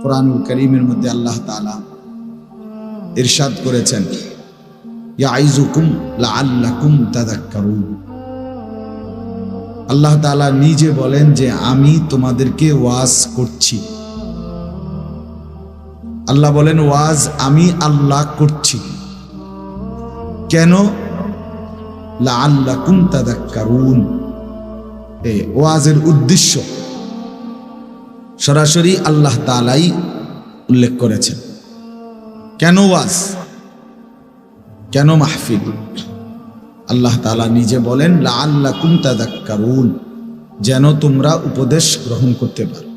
কোরআনুল কারীমের মধ্যে আল্লাহ তাআলা ইরশাদ করেছেন, ইয়াইযুকুম লাআল্লাকুম তাযাক্কারুন। আল্লাহ তাআলা নিজে বলেন যে আমি তোমাদেরকে ওয়াজ করছি। আল্লাহ বলেন ওয়াজ আমি আল্লাহ করছি। কেন? লাআল্লাকুম তাযাক্কারুন। এই ওয়াজের উদ্দেশ্য সরাসরি আল্লাহ তাআলাই উল্লেখ করেছেন। কেন ওয়াজ, কেন মাহফিল? আল্লাহ তাআলা নিজে বলেন লাআল্লাকুম তাযাক্কারুন, যেন তোমরা উপদেশ গ্রহণ করতে পারো,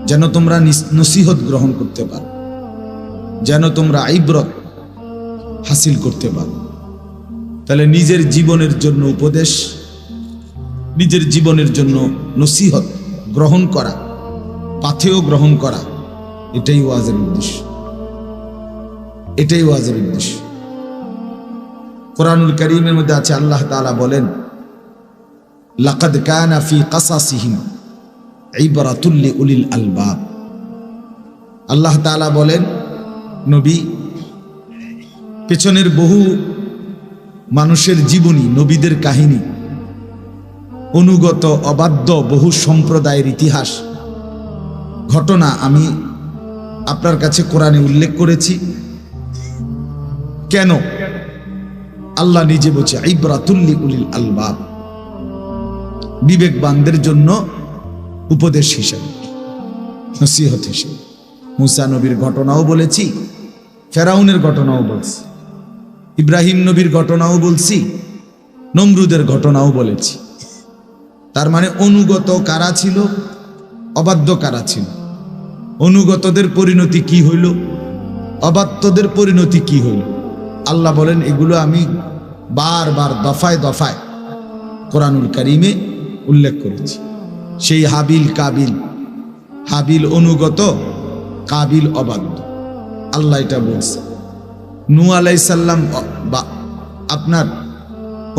যেন তোমরা নসিহত গ্রহণ করতে পারো, যেন তোমরা ইবরত হাসিল করতে পারো। তাহলে নিজের জীবনের জন্য উপদেশ, নিজের জীবনের জন্য নসিহত গ্রহণ করা, পাথেয় গ্রহণ করা, এটাই ওয়াজের উদ্দেশ্য, এটাই ওয়াজের উদ্দেশ্য। কোরআনুল কারীমের মধ্যে আছে আল্লাহ তাআলা বলেন, লাকাদ কানা ফি কাসাসিহিম ইবরাতুল লিউলিল আলবাব। আল্লাহ তাআলা বলেন, নবী, পেছনের বহু মানুষের জীবনী, নবীদের কাহিনী, অনুগত অবাধ্য বহু সম্প্রদায়ের ইতিহাস, ঘটনা আমি আপনার কাছে কোরআনে উল্লেখ করেছি। কেন? আল্লাহ নিজে বলছে ইবরাতুল লিউলিল আলবাব, বিবেকবানদের জন্য উপদেশ হিসেবে, নসিহত হিসেবে। মুসা নবীর ঘটনাও বলেছি, ফেরাউনের ঘটনাও বলছি, ইব্রাহিম নবীর ঘটনাও বলছি, নমরুদের ঘটনাও বলেছি। তার মানে অনুগত কারা ছিল, অবাধ্য কারা ছিল, অনুগতদের পরিণতি কি হইল, অবাধ্যদের পরিণতি কি হইল। আল্লাহ বলেন এগুলো আমি বারবার দফায় দফায় কোরআনুল কারীমে উল্লেখ করেছি। সেই হাবিল কাবিল, হাবিল অনুগত, কাবিল অবাধ্য, আল্লাহ এটা বলছে। নূহ আলাইহিস সালাম আপনার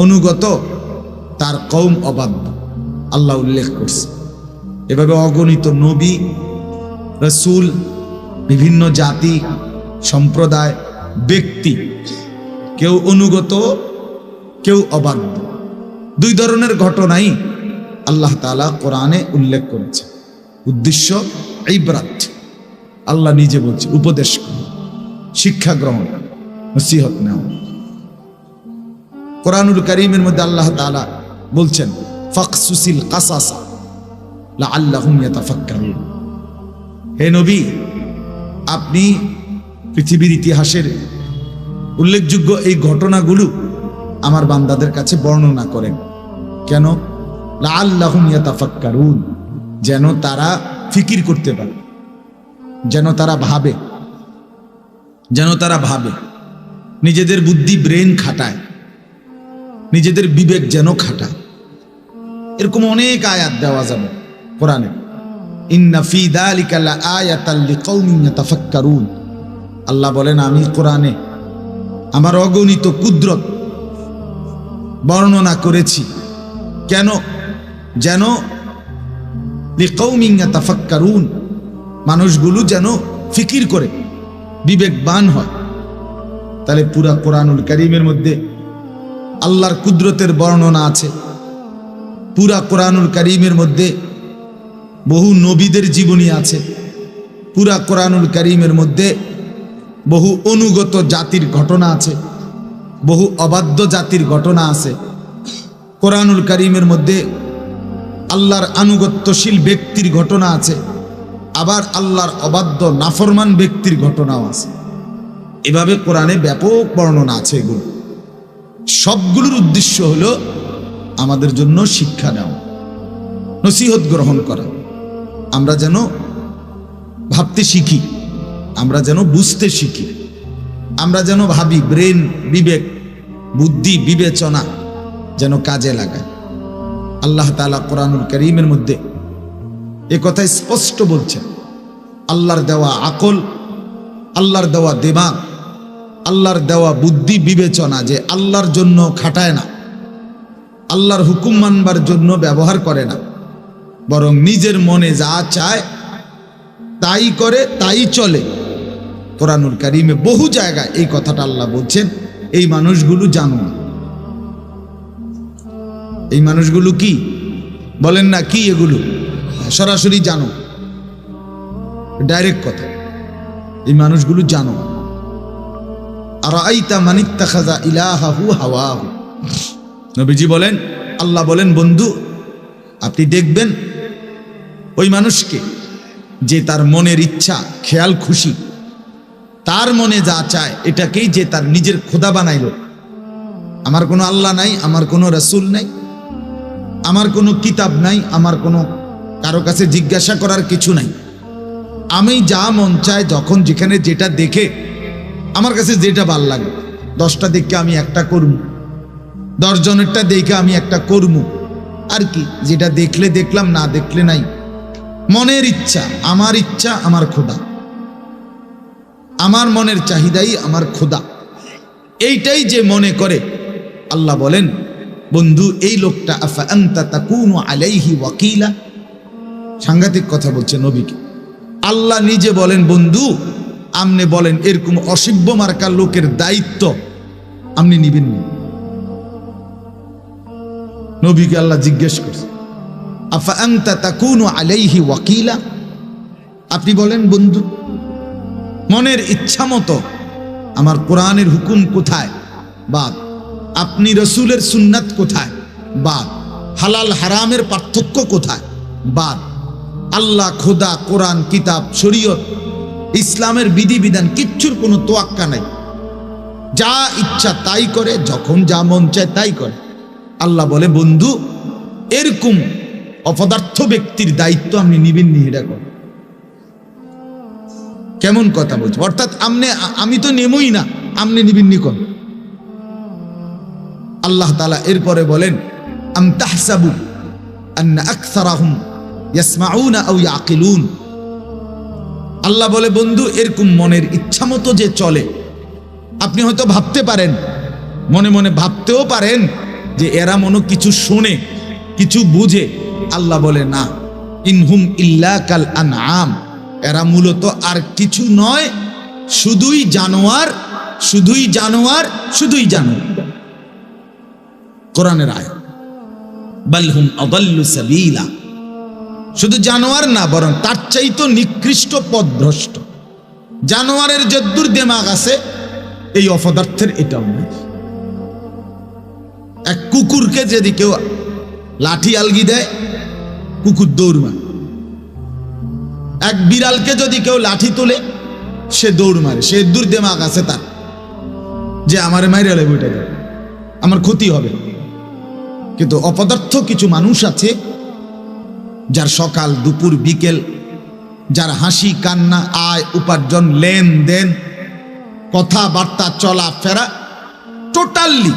অনুগত, তার কওম অবাধ্য, আল্লাহ উল্লেখ করছে। এভাবে অগণিত নবী, রাসূল, বিভিন্ন জাতি, সম্প্রদায়, ব্যক্তি, কেউ অনুগত, কেউ অবাধ্য, দুই ধরনের ঘটনাই আল্লাহ তাআলা কোরআনে উল্লেখ করেছে। উদ্দেশ্য ইবরাত, আল্লাহ নিজে বলছে উপদেশ করো, শিক্ষা গ্রহণ, নসিহত নাও। কোরআনুল কারীমের মধ্যে আল্লাহ তাআলা বলছেন ফাকসুসিল কাসাসা লাআল্লাহুম ইয়াতাফাক্কারুন। হে নবী, আপনি পৃথিবীর ইতিহাসের উল্লেখযোগ্য এই ঘটনাগুলো আমার বান্দাদের কাছে বর্ণনা করেন। কেন? লাআল্লাহুম ইয়াতাফাক্কারুন, যেন তারা ফিকির করতে পারে, যেন তারা ভাবে, যেন তারা ভাবে, নিজেদের বুদ্ধি ব্রেন খাটায়, নিজেদের বিবেক যেন খাটায়। এরকম অনেক আয়াত দেওয়া যাবে কোরআনে। ইন্না ফি যালিকা লাআয়াতাল লিকাউমিন ইয়াতাফাক্কারুন। আল্লাহ বলেন আমি কোরআনে আমার অগণিত কুদরত বর্ণনা করেছি। কেন? যেন লিকাউমিন ইয়াতাফাক্কারুন, মানুষগুলো যেন ফিকির করে, বিবেকবান হয়। তাহলে পুরা কোরআনুল কারীমের মধ্যে আল্লাহর কুদরতের বর্ণনা আছে। পুরা কোরআনুল কারীমের মধ্যে বহু নবীদের জীবনী আছে। পুরা কোরআনুল কারীমের মধ্যে বহু অনুগত জাতির ঘটনা আছে, বহু অবাধ্য জাতির ঘটনা আছে। কোরআনুল কারীমের মধ্যে আল্লাহর আনুগত্যশীল ব্যক্তির ঘটনা আছে, আবার আল্লাহর অবাধ্য নাফরমান ব্যক্তির ঘটনাও আছে। এভাবে কোরআনে ব্যাপক বর্ণনা আছে। এগুলো সবগুলোর উদ্দেশ্য হলো আমাদের জন্য শিক্ষা নেওয়া, নসিহত গ্রহণ করা। আমরা যেন ভাবতে শিখি, আমরা যেন বুঝতে শিখি, আমরা যেন ভাবি, ব্রেন, বিবেক, বুদ্ধি, বিবেচনা যেন কাজে লাগায়। আল্লাহ তাআলা কোরআনুল কারীমের মধ্যে এ কথা স্পষ্ট বলছেন। আল্লাহর দেওয়া আকল, আল্লাহর দেওয়া দিমাগ, আল্লাহর দেওয়া বুদ্ধি বিবেচনা যে আল্লাহর জন্য খাটায় না, আল্লাহর হুকুম মানবার জন্য ব্যবহার করে না, বরং নিজের মনে যা চায় তাই করে, তাই চলে। কোরআনুল কারীমে বহু জায়গায় এই কথাটা আল্লাহ বলছেন, এই মানুষগুলো জানো না। এই মানুষগুলো কি বলেন না, কি এগুলো? সরাসরি জানো, ডাইরেক্ট কথা, এই মানুষগুলো জানো। আরাআইতা মান ইত্তাখাযা ইলাহাহু হাওয়াহু। নবীজি বলেন, আল্লাহ বলেন, বন্ধু আপনি দেখবেন ওই মানুষকে যে তার মনের ইচ্ছা, খেয়াল খুশি, তার মনে যা চায় এটাকেই যে তার নিজের খোদা বানাইল। আমার কোনো আল্লাহ নাই, আমার কোনো রাসূল নাই, আমার কোনো কিতাব নাই, আমার কোনো কারো কাছে জিজ্ঞাসা করার কিছু নাই। আমি যা মন চায়, যখন যেখানে যেটা দেখে আমার কাছে যেটা ভাল লাগে, 10টা দেখে আমি একটা করব, 10 জনেরটা দেখে আমি একটা করব, আর কি, যেটা দেখলে দেখলাম, না দেখলে নাই। মনের ইচ্ছা, আমার খোদা, আমার মনের চাহিদাই আমার খোদা, এইটাই যে মনে করে। আল্লাহ বলেন, বন্ধু এই লোকটা আফা আনতা তাকুনু আলাইহি ওয়াকিলা। সাংঘাতিক কথা বলছে নবীকে। আল্লাহ নিজে বলেন, বন্ধু আপনি বলেন এরকম অসভ্য মার্কা লোকের দায়িত্ব আপনি নিবেন না? নবীকে আল্লাহ জিজ্ঞেস করছে, আফা আনতা তাকুনু আলাইহি ওয়াকিলা, আপনি বলেন বন্ধু মনের ইচ্ছা মতো আমার কোরআনের হুকুম কোথায় বাদ, আপনি রসুলের সুন্নাত কোথায় বাদ, হালাল হারামের পার্থক্য কোথায় বাদ, আল্লাহ, খোদা, কোরআন, কিতাব, শরীয়ত, ইসলামের বিধিবিধান কিচ্ছুর কোনো তোয়াক্কা নাই। যা ইচ্ছা তাই করে, যখন যা মন চায় তাই করে। আল্লাহ বলে, বন্ধু এরকম অপদার্থ ব্যক্তির দায়িত্ব আপনি নিবেন নি? এটা কর, কেমন কথা বলছো? অর্থাৎ আমি তো নেমই না, আপনি নিবেন নি কোন? আল্লাহ তাআলা এরপরে বলেন, আম তাহসাবু আন্না আকসারাহুম ইয়াসমাউনা আও ইয়াকিলুন। আল্লাহ বলে, বন্ধু এরকম মনের ইচ্ছা মতো যে চলে, আপনি হয়তো ভাবতে পারেন, মনে মনে ভাবতেও পারেন যে এরা মনে কিছু শোনে, কিছু বুঝে। আল্লাহ বলে, না, ইনহুম ইল্লা কাল আনআম, এরা মূলত আর কিছু নয়, শুধুই জানোয়ার, শুধুই জানোয়ার, শুধুই জানোয়ার। কোরআনের আয়াত, বাল হুম আদাল্লু সাবিলা। শুধু জানোয়ার না, বরং তার চাইতো নিকৃষ্ট পথভ্রষ্ট। জানোয়ারের যদ্দুর দিমাগ আছে, এই অপদার্থের এটাও নেই। এক কুকুরকে যদি কেউ লাঠি আলগি দেয়, কুকুর দৌড় মারে। এক বিড়ালকে যদি কেউ লাঠি তোলে, সে দৌড় মারে। সে দূর দিমাগ আছে তার, যে আমার মাইরে লেবে ওইটা দেয়, আমার ক্ষতি হবে। কিন্তু অপদার্থ কিছু মানুষ আছে, যার সকাল দুপুর বিকেল, যার হাসি কান্না, আয় উপার্জন, লেনদেন, কথাবার্তা, চলাফেরা টোটালি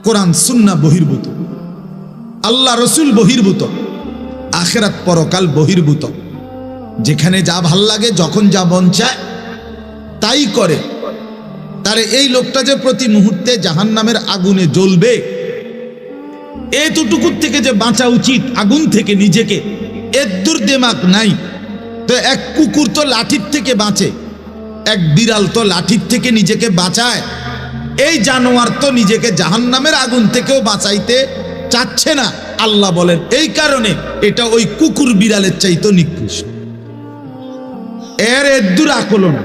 কোরআন সুন্নাহ বহির্ভূত, আল্লাহ রসুল বহির্ভূত, আখিরাত পরকাল বহির্ভূত। যেখানে যা ভাল লাগে, যখন যা মন চায় তাই করে। তারে এই লোকটা যে প্রতি মুহূর্তে জাহান্নামের আগুনে জ্বলবে, এতটুকুর থেকে যে বাঁচা উচিত আগুন থেকে নিজেকে, এদ্দুর দিমাগ নাই। তো এক কুকুর তো লাঠির থেকে বাঁচে, এক বিড়াল তো লাঠির থেকে নিজেকে বাঁচায়, এই জানোয়ার তো নিজেকে জাহান্নামের আগুন থেকেও বাঁচাইতে চাচ্ছে না। আল্লাহ বলেন, এই কারণে এটা ওই কুকুর বিড়ালের চাইতো নিকৃষ্ট। এর এদ্দুর আকল না।